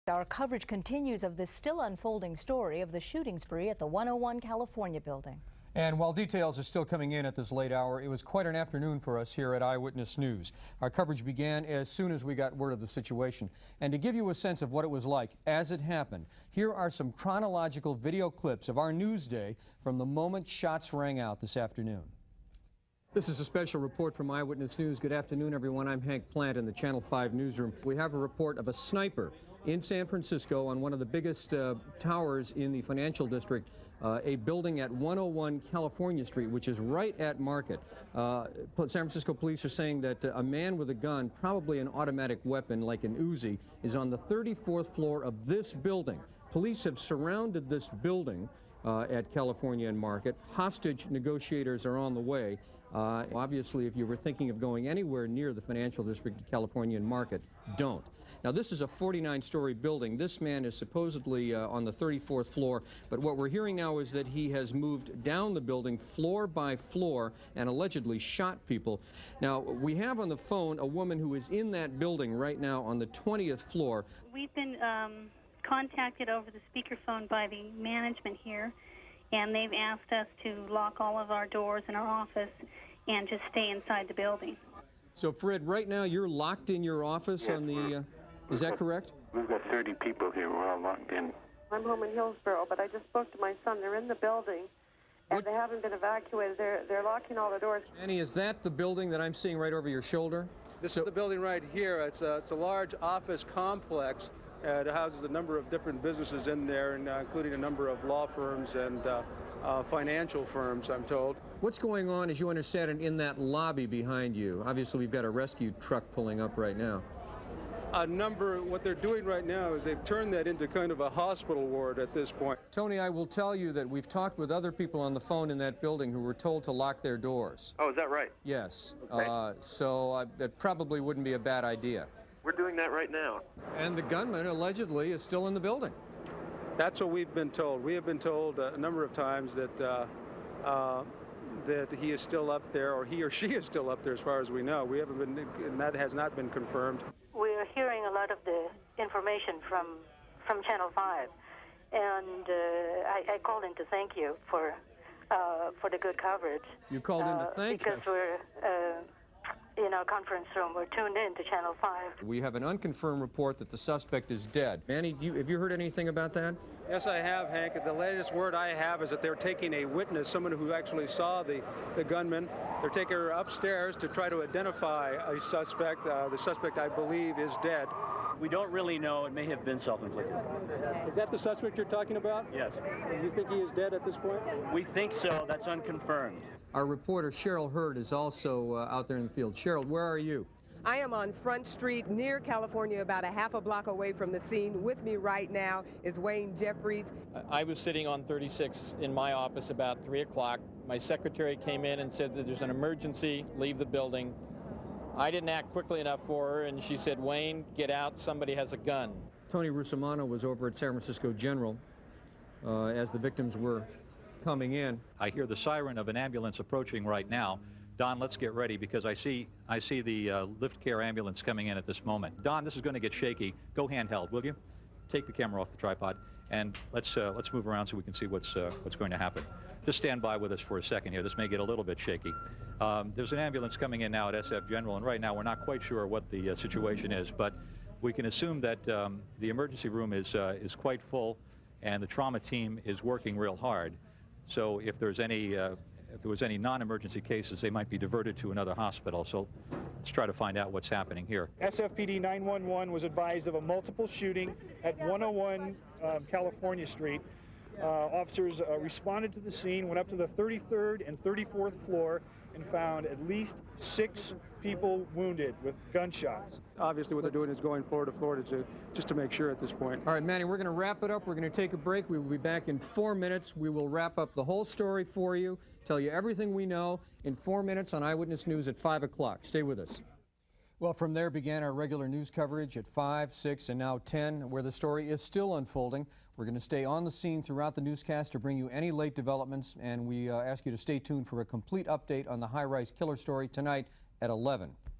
Our coverage continues of this still unfolding story of the shooting spree at the 101 California building. And while details are still coming in at this late hour, it was quite an afternoon for us here at Eyewitness News. Our coverage began as soon as we got word of the situation. And to give you a sense of what it was like as it happened, here are some chronological video clips of our news day from the moment shots rang out this afternoon. This is a special report from Eyewitness News. Good afternoon, everyone. I'm Hank Plant in the Channel 5 newsroom. We have a report of a sniper in San Francisco on one of the biggest towers in the financial district, a building at 101 California Street, which is right at Market. San Francisco police are saying that a man with a gun, probably an automatic weapon like an Uzi, is on the 34th floor of this building. Police have surrounded this building at California and Market. Hostage negotiators are on the way. Obviously, if you were thinking of going anywhere near the financial district of California and Market, don't. Now, this is a 49-story building. This man is supposedly on the 34th floor, but what we're hearing now is that he has moved down the building floor by floor and allegedly shot people. Now, we have on the phone a woman who is in that building right now on the 20th floor. We've been contacted over the speakerphone by the management here, and they've asked us to lock all of our doors in our office and just stay inside the building. So, Fred, right now you're locked in your office on the, is that correct? We've got 30 people here. We're all locked in. I'm home in Hillsborough, but I just spoke to my son. They're in the building, and they haven't been evacuated. They're locking all the doors. Annie, is that the building that I'm seeing right over your shoulder? This is the building right here. It's a large office complex. It houses a number of different businesses in there, and including a number of law firms and financial firms, I'm told. What's going on, as you understand it, in that lobby behind you? Obviously, we've got a rescue truck pulling up right now. What they're doing right now is they've turned that into kind of a hospital ward at this point. Tony, I will tell you that we've talked with other people on the phone in that building who were told to lock their doors. Oh, is that right? Yes. Okay. So it probably wouldn't be a bad idea. We're doing that right now. And the gunman, allegedly, is still in the building. That's what we've been told. We have been told a number of times that that he is still up there, or he or she is still up there, as far as we know. We haven't been, and that has not been confirmed. We're hearing a lot of the information from Channel 5, and I called in to thank you for the good coverage. You called in to thank us? Because we're in our conference room. We're tuned in to Channel 5. We have an unconfirmed report that the suspect is dead. Manny, have you heard anything about that? Yes, I have, Hank. The latest word I have is that they're taking a witness, someone who actually saw the gunman. They're taking her upstairs to try to identify a suspect. The suspect, I believe, is dead. We don't really know. It may have been self-inflicted. Is that the suspect you're talking about? Yes. You think he is dead at this point? We think so. That's unconfirmed. Our reporter, Cheryl Hurd, is also out there in the field. Cheryl, where are you? I am on Front Street near California, about a half a block away from the scene. With me right now is Wayne Jeffries. I was sitting on 36 in my office about 3 o'clock. My secretary came in and said that there's an emergency, leave the building. I didn't act quickly enough for her, and she said, Wayne, get out, somebody has a gun. Tony Russomanno was over at San Francisco General as the victims were coming in. I hear the siren of an ambulance approaching right now. Don, let's get ready, because I see the lift care ambulance coming in at this moment. Don, this is going to get shaky. Go handheld, will you? Take the camera off the tripod, and let's move around so we can see what's going to happen. Just stand by with us for a second here. This may get a little bit shaky. There's an ambulance coming in now at SF General, and right now we're not quite sure what the situation is, but we can assume that the emergency room is quite full, and the trauma team is working real hard. So if there was any non-emergency cases, they might be diverted to another hospital. So let's try to find out what's happening here. SFPD 911 was advised of a multiple shooting at 101 California Street. Officers responded to the scene, went up to the 33rd and 34th floor, and found at least 6 people wounded with gunshots. Obviously, what they're doing is going floor to floor just to make sure at this point. All right, Manny, we're going to wrap it up. We're going to take a break. We will be back in 4 minutes. We will wrap up the whole story for you, tell you everything we know in 4 minutes on Eyewitness News at 5 o'clock. Stay with us. Well, from there began our regular news coverage at 5, 6, and now 10, where the story is still unfolding. We're going to stay on the scene throughout the newscast to bring you any late developments, and we ask you to stay tuned for a complete update on the high-rise killer story tonight at 11.